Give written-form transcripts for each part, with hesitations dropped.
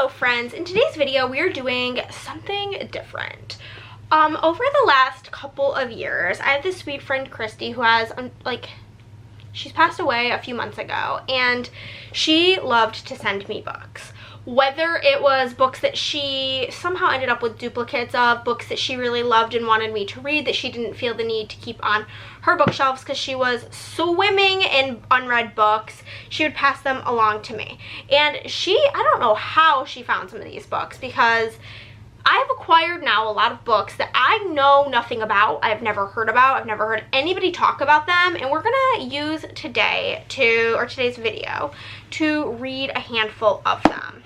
Hello friends, in today's video we are doing something different. Over the last couple of years, I have this sweet friend Christy who has she's passed away a few months ago, and she loved to send me books. Whether it was books that she somehow ended up with duplicates of, books that she really loved and wanted me to read that she didn't feel the need to keep on her bookshelves because she was swimming in unread books, she would pass them along to me. And I don't know how she found some of these books, because I've acquired now a lot of books that I know nothing about, I've never heard about, I've never heard anybody talk about them, and we're gonna use today's video to read a handful of them.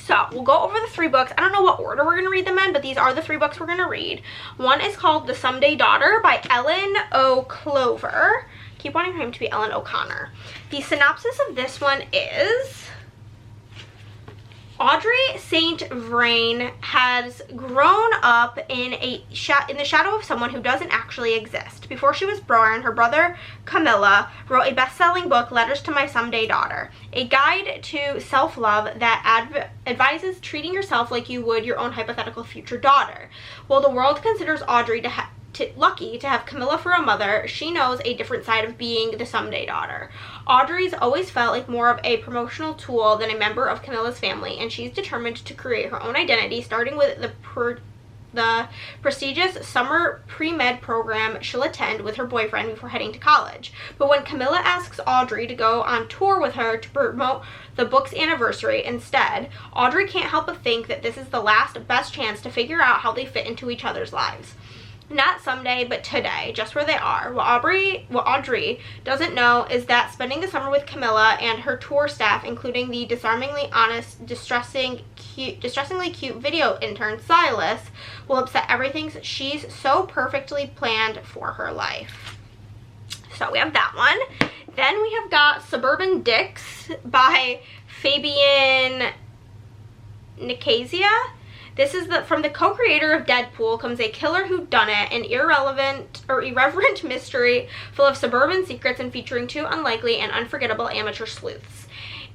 So we'll go over the 3 books. I don't know what order we're going to read them in, but these are the 3 books we're going to read. One is called The Someday Daughter by Ellen O'Clover. Keep wanting her name to be Ellen O'Connor. The synopsis of this one is: Audrey St. Vrain has grown up in the shadow of someone who doesn't actually exist. Before she was born, her brother Camilla wrote a best-selling book, Letters to My Someday Daughter, a guide to self-love that advises treating yourself like you would your own hypothetical future daughter. While the world considers Audrey lucky to have Camilla for a mother, she knows a different side of being the someday daughter. Audrey's always felt like more of a promotional tool than a member of Camilla's family, and she's determined to create her own identity, starting with the prestigious summer pre-med program she'll attend with her boyfriend before heading to college. But when Camilla asks Audrey to go on tour with her to promote the book's anniversary instead, Audrey can't help but think that this is the last best chance to figure out how they fit into each other's lives. Not someday, but today, just where they are. What Audrey doesn't know is that spending the summer with Camilla and her tour staff, including the disarmingly honest, distressingly cute video intern Silas, will upset everything she's so perfectly planned for her life. So we have that one. Then we have got Suburban Dicks by Fabian Nicieza. This is from the co-creator of Deadpool comes a killer whodunit, an irreverent mystery full of suburban secrets and featuring 2 unlikely and unforgettable amateur sleuths.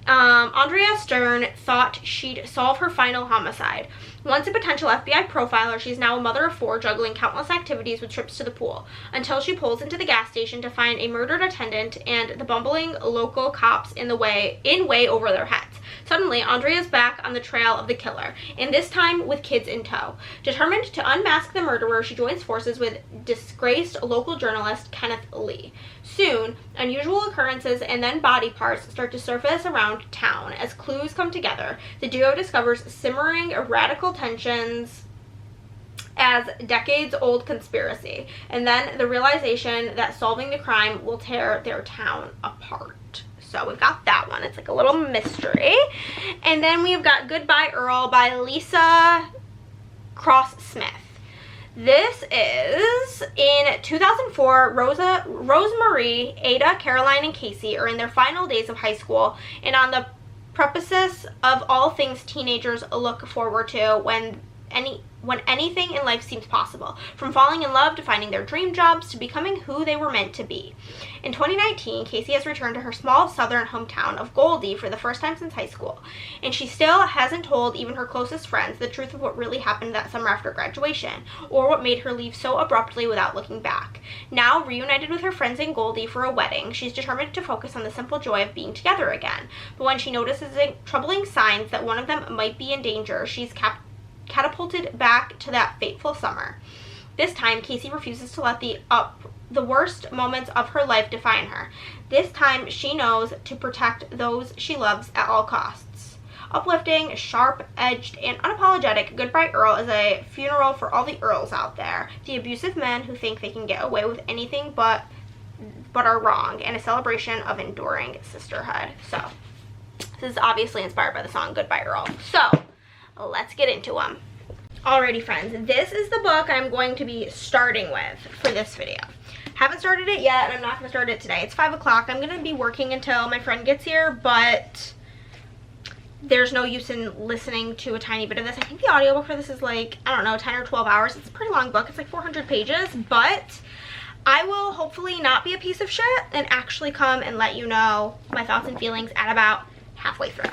Andrea Stern thought she'd solve her final homicide. Once a potential FBI profiler, she's now a mother of 4, juggling countless activities with trips to the pool, until she pulls into the gas station to find a murdered attendant and the bumbling local cops in way over their heads. Suddenly, Andrea's back on the trail of the killer, and this time with kids in tow. Determined to unmask the murderer, she joins forces with disgraced local journalist Kenneth Lee. Soon, unusual occurrences and then body parts start to surface around town. As clues come together, the duo discovers simmering radical tensions as decades-old conspiracy, and then the realization that solving the crime will tear their town apart. So we've got that one. It's like a little mystery. And then we've got Goodbye Earl by Leesa Cross-Smith. This is in 2004. Rosemarie, Ada, Caroline, and Casey are in their final days of high school and on the precipice of all things teenagers look forward to when anything in life seems possible, from falling in love to finding their dream jobs to becoming who they were meant to be. In 2019, Casey has returned to her small southern hometown of Goldie for the first time since high school, and she still hasn't told even her closest friends the truth of what really happened that summer after graduation, or what made her leave so abruptly without looking back. Now, reunited with her friends in Goldie for a wedding, she's determined to focus on the simple joy of being together again. But when she notices troubling signs that one of them might be in danger, she's catapulted back to that fateful summer. This time, Casey refuses to let the worst moments of her life define her. This time, she knows to protect those she loves at all costs. Uplifting, sharp-edged, and unapologetic, Goodbye Earl is a funeral for all the Earls out there, the abusive men who think they can get away with anything but are wrong, and a celebration of enduring sisterhood. So, this is obviously inspired by the song Goodbye Earl. So, let's get into them. Alrighty friends, this is the book I'm going to be starting with for this video. Haven't started it yet, and I'm not going to start it today. It's 5 o'clock. I'm going to be working until my friend gets here, but there's no use in listening to a tiny bit of this. I think the audiobook for this is like, I don't know, 10 or 12 hours. It's a pretty long book. It's like 400 pages, but I will hopefully not be a piece of shit and actually come and let you know my thoughts and feelings at about halfway through.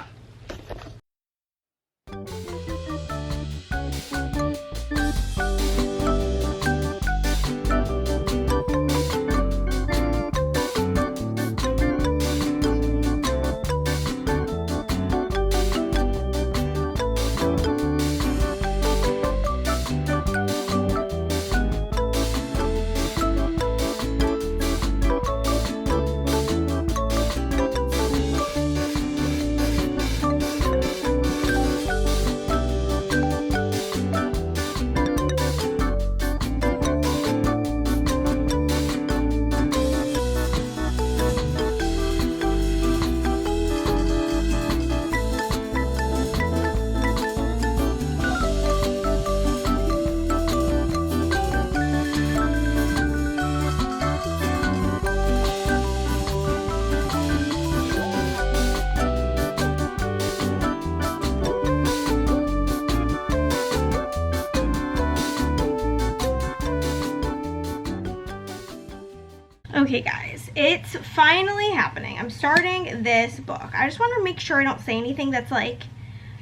Okay guys, it's finally happening. I'm starting this book. I just want to make sure I don't say anything that's like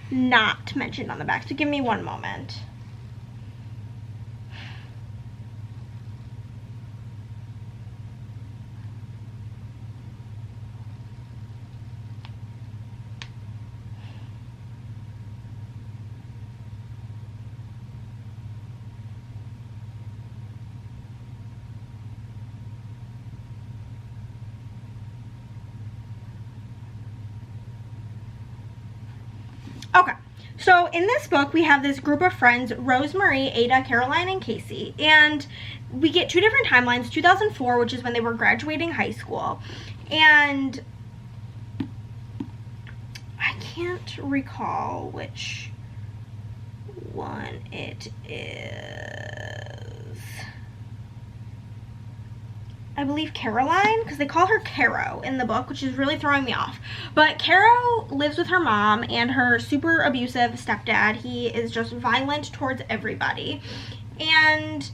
not mentioned on the back, so give me one moment. Okay, so in this book we have this group of friends, Rosemary, Ada, Caroline, and Casey, and we get two different timelines. 2004, which is when they were graduating high school, and I can't recall which one it is. I believe Caroline, because they call her Caro in the book, which is really throwing me off. But Caro lives with her mom and her super abusive stepdad. He is just violent towards everybody. And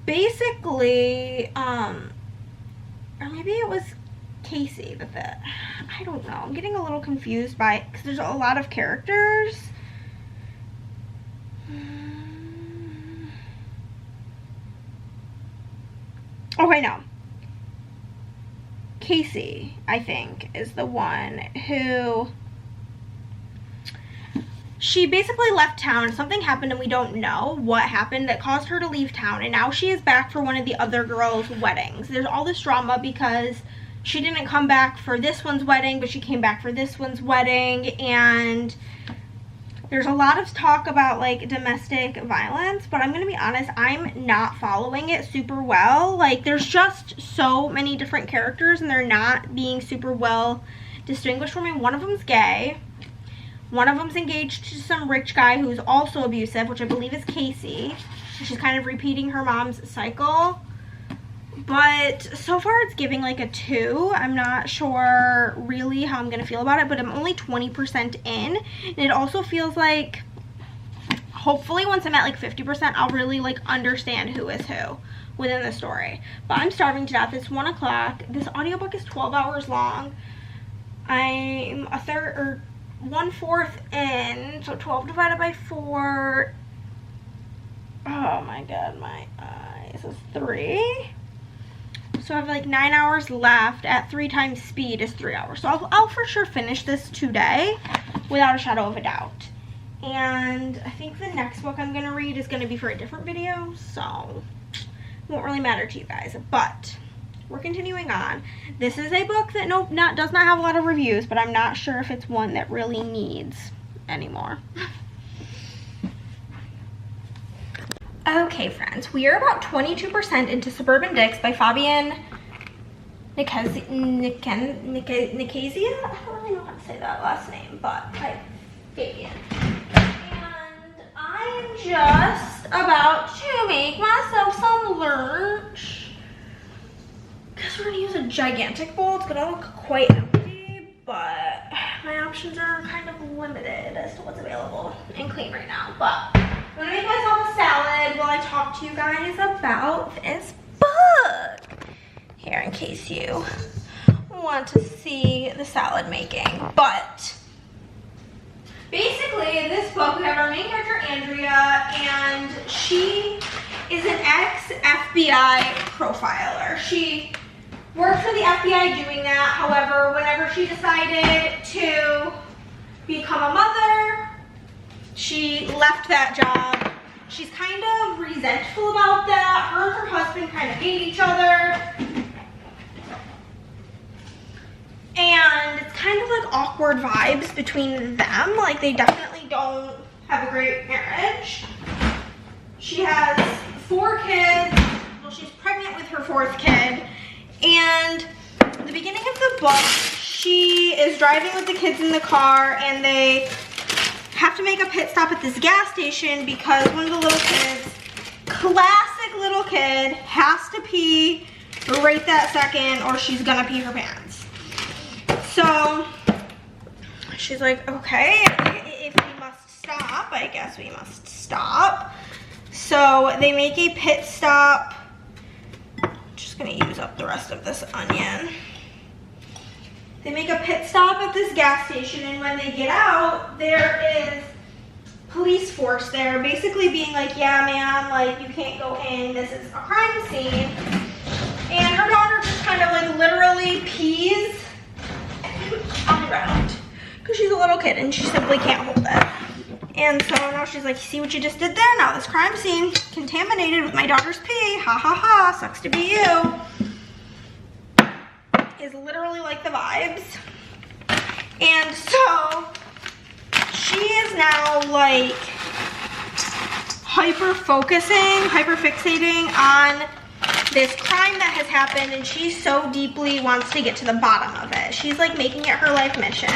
basically, or maybe it was Casey that I don't know. I'm getting a little confused by it because there's a lot of characters. Oh, I know. Casey, I think, is the one who, she basically left town. Something happened and we don't know what happened that caused her to leave town, and now she is back for one of the other girls' weddings. There's all this drama because she didn't come back for this one's wedding, but she came back for this one's wedding, and there's a lot of talk about like domestic violence, but I'm gonna be honest, I'm not following it super well. Like, there's just so many different characters and they're not being super well distinguished for me. One of them's gay, one of them's engaged to some rich guy who's also abusive, which I believe is Casey. She's kind of repeating her mom's cycle. But so far it's giving like a 2. I'm not sure really how I'm going to feel about it, but I'm only 20% in. And it also feels like, hopefully once I'm at like 50%, I'll really like understand who is who within the story. But I'm starving to death. It's 1 o'clock. This audiobook is 12 hours long. I'm a third or 1/4 in, so 12 divided by 4. Oh my god, my eyes. Is 3. So I have like 9 hours left. At 3 times speed is 3 hours. So I'll for sure finish this today without a shadow of a doubt. And I think the next book I'm going to read is going to be for a different video, so it won't really matter to you guys. But we're continuing on. This is a book that does not have a lot of reviews, but I'm not sure if it's one that really needs anymore. Okay, friends, we are about 22% into Suburban Dicks by Fabian Nicieza. I don't really know how to say that last name, but by Fabian. And I am just about to make myself some lunch, because we're going to use a gigantic bowl. It's going to look quite empty, but my options are kind of limited as to what's available and clean right now. But I'm gonna make myself a salad while I talk to you guys about this book here, in case you want to see the salad making. But basically in this book we have our main character Andrea, and she is an ex-FBI profiler. She worked for the FBI doing that. However, whenever she decided to become a mother, she left that job. She's kind of resentful about that. Her and her husband kind of hate each other. And it's kind of like awkward vibes between them. Like, they definitely don't have a great marriage. She has 4 kids. Well, she's pregnant with her 4th kid. And at the beginning of the book, she is driving with the kids in the car, and they have to make a pit stop at this gas station because one of the little kids, classic little kid, has to pee right that second or she's gonna pee her pants. So she's like, okay, if we must stop, I guess we must stop. So they make a pit stop. Just gonna use up the rest of this onion. They make a pit stop at this gas station, and when they get out, there is police force there basically being like, yeah, man, like, you can't go in, this is a crime scene. And her daughter just kind of like literally pees on the ground because she's a little kid and she simply can't hold it. And so now she's like, see what you just did there? Now this crime scene contaminated with my daughter's pee. Ha ha ha, sucks to be you. Is literally like the vibes. And so she is now like hyper fixating on this crime that has happened, and she so deeply wants to get to the bottom of it. She's like making it her life mission.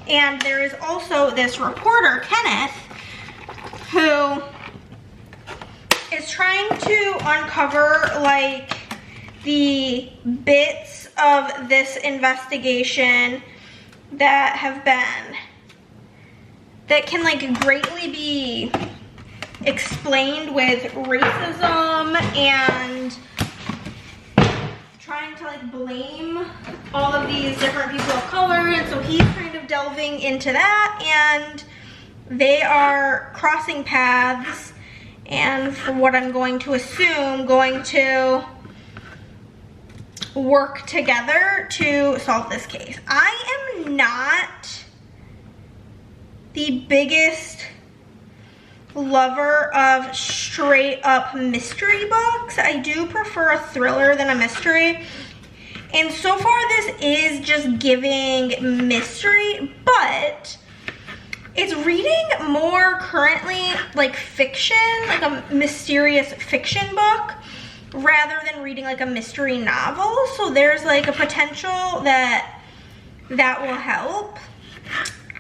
And there is also this reporter, Kenneth, who is trying to uncover like the bits of this investigation that have been, that can like greatly be explained with racism and trying to like blame all of these different people of color. And so he's kind of delving into that, and they are crossing paths, and for what I'm going to assume, going to work together to solve this case. I am not the biggest lover of straight up mystery books. I do prefer a thriller than a mystery. And so far this is just giving mystery, but it's reading more currently like fiction, like a mysterious fiction book, rather than reading like a mystery novel. So there's like a potential that will help.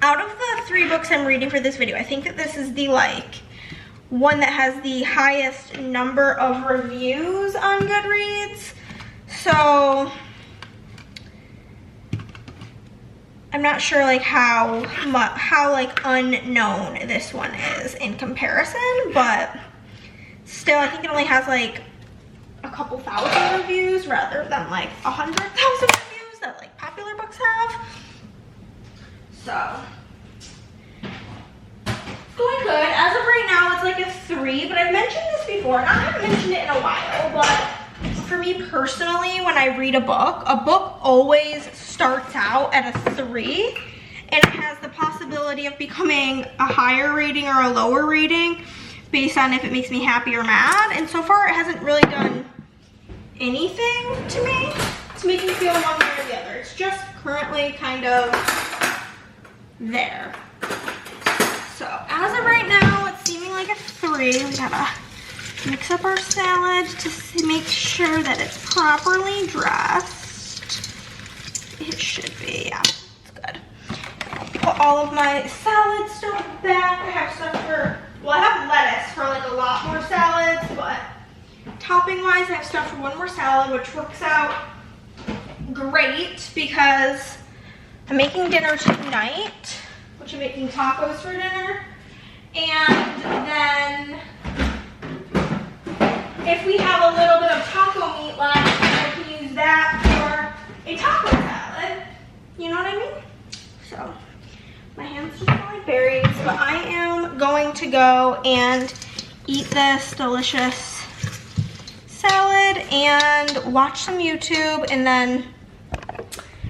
Out of the 3 books I'm reading for this video, I think that this is the like one that has the highest number of reviews on Goodreads. So I'm not sure like how like unknown this one is in comparison, but still I think it only has like a couple thousand reviews rather than like 100,000 reviews that like popular books have. So it's going good. As of right now, it's like a 3, but I've mentioned this before, and I haven't mentioned it in a while, but for me personally, when I read a book always starts out at a 3, and it has the possibility of becoming a higher rating or a lower rating based on if it makes me happy or mad. And so far, it hasn't really done anything to me to make me feel one way or the other. It's just currently kind of there. So as of right now, it's seeming like a 3. We gotta mix up our salad to make sure that it's properly dressed. It should be, yeah, it's good. Put all of my salad stuff back. I have stuff for, well, I have lettuce for like a lot more salads, but topping wise, I have stuff for one more salad, which works out great because I'm making dinner tonight, which I'm making tacos for dinner. And then if we have a little bit of taco meat left, I can use that for a taco salad. You know what I mean? So my hands just smell like berries, but I am going to go and eat this delicious salad and watch some YouTube, and then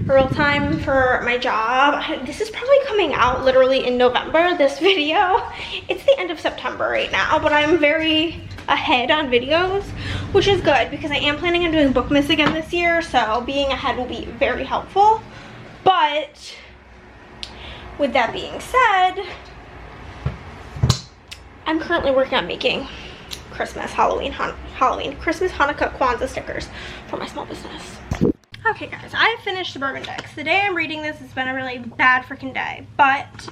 real time for my job. This is probably coming out literally in November, this video. It's the end of September right now, but I'm very ahead on videos, which is good because I am planning on doing Bookmas again this year, so being ahead will be very helpful. But with that being said, I'm currently working on making Christmas, Halloween, Christmas, Hanukkah, Kwanzaa stickers for my small business. Okay guys, I finished Suburban Dicks. The day I'm reading this, it's been a really bad freaking day, but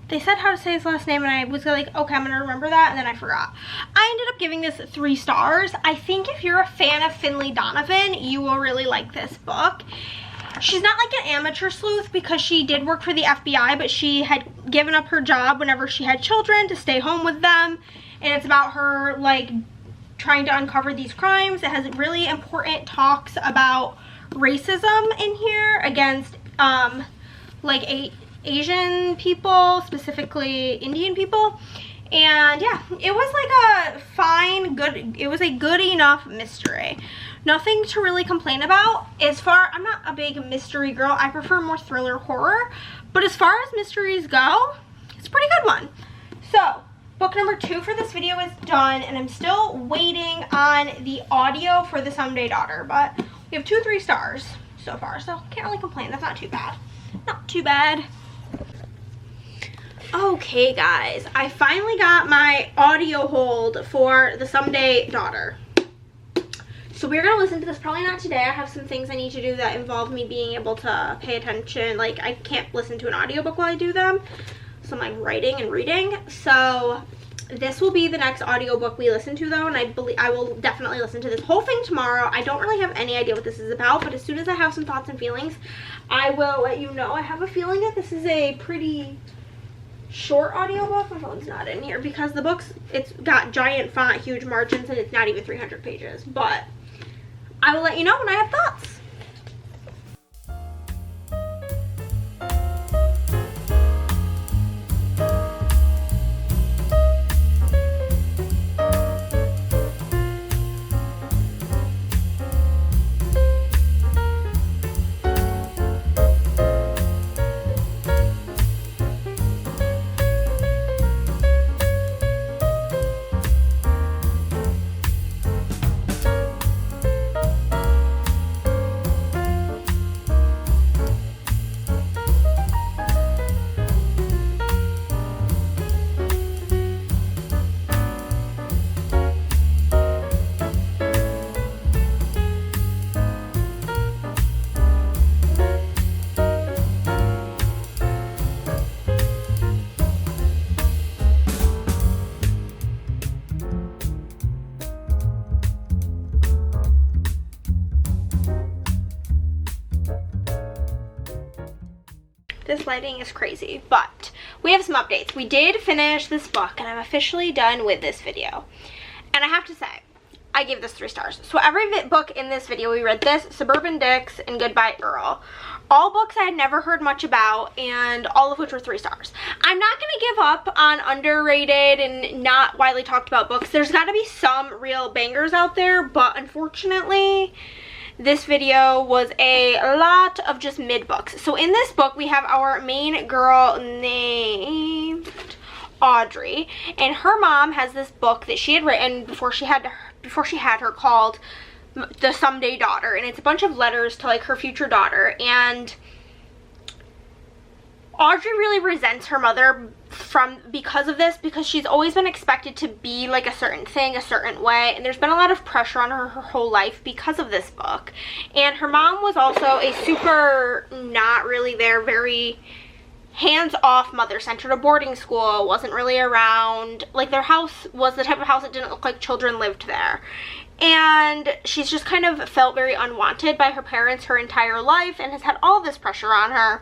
they said how to say his last name and I was like, okay, I'm gonna remember that, and then I forgot. I ended up giving this 3 stars. I think if you're a fan of Finley Donovan, you will really like this book. She's not like an amateur sleuth because she did work for the FBI, but she had given up her job whenever she had children to stay home with them, and it's about her like trying to uncover these crimes. It has really important talks about racism in here against like Asian people, specifically Indian people. And yeah, it was like a fine, good, it was a good enough mystery. Nothing to really complain about. I'm not a big mystery girl. I prefer more thriller horror. But as far as mysteries go, it's a pretty good one. So, book number 2 for this video is done, and I'm still waiting on the audio for The Someday Daughter. But we have 2 3 stars so far, so can't really complain. That's not too bad. Not too bad. Okay guys, I finally got my audio hold for The Someday Daughter. So we're gonna listen to this, probably not today. I have some things I need to do that involve me being able to pay attention. Like, I can't listen to an audiobook while I do them. So I'm like writing and reading. So this will be the next audiobook we listen to though, and I will definitely listen to this whole thing tomorrow. I don't really have any idea what this is about, but as soon as I have some thoughts and feelings, I will let you know. I have a feeling that this is a pretty short audiobook. My phone's not in here because the book's, it's got giant font, huge margins, and it's not even 300 pages. But I will let you know when I have thoughts. This lighting is crazy, but we have some updates. We did finish this book, and I'm officially done with this video. And I have to say, I gave this 3 stars. So every book in this video, we read this, Suburban Dicks, and Goodbye Earl. All books I had never heard much about, and all of which were 3 stars. I'm not going to give up on underrated and not widely talked about books. There's got to be some real bangers out there, but unfortunately, this video was a lot of just mid books. So in this book, we have our main girl named Audrey, and her mom has this book that she had written before she had her called The Someday Daughter, and it's a bunch of letters to like her future daughter. And Audrey really resents her mother because of this, because she's always been expected to be like a certain thing, a certain way, and there's been a lot of pressure on her whole life because of this book. And her mom was also a super not really there, very hands-off mother, sent her to boarding school, wasn't really around. Like, their house was the type of house that didn't look like children lived there. And she's just kind of felt very unwanted by her parents her entire life and has had all this pressure on her.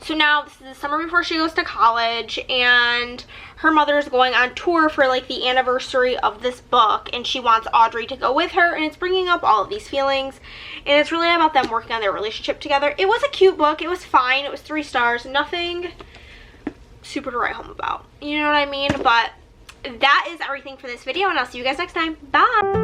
So now this is the summer before she goes to college, and her mother's going on tour for like the anniversary of this book, and she wants Audrey to go with her, and it's bringing up all of these feelings, and it's really about them working on their relationship together. It was a cute book. It was fine. It was 3 stars. Nothing super to write home about. You know what I mean? But that is everything for this video, and I'll see you guys next time. Bye!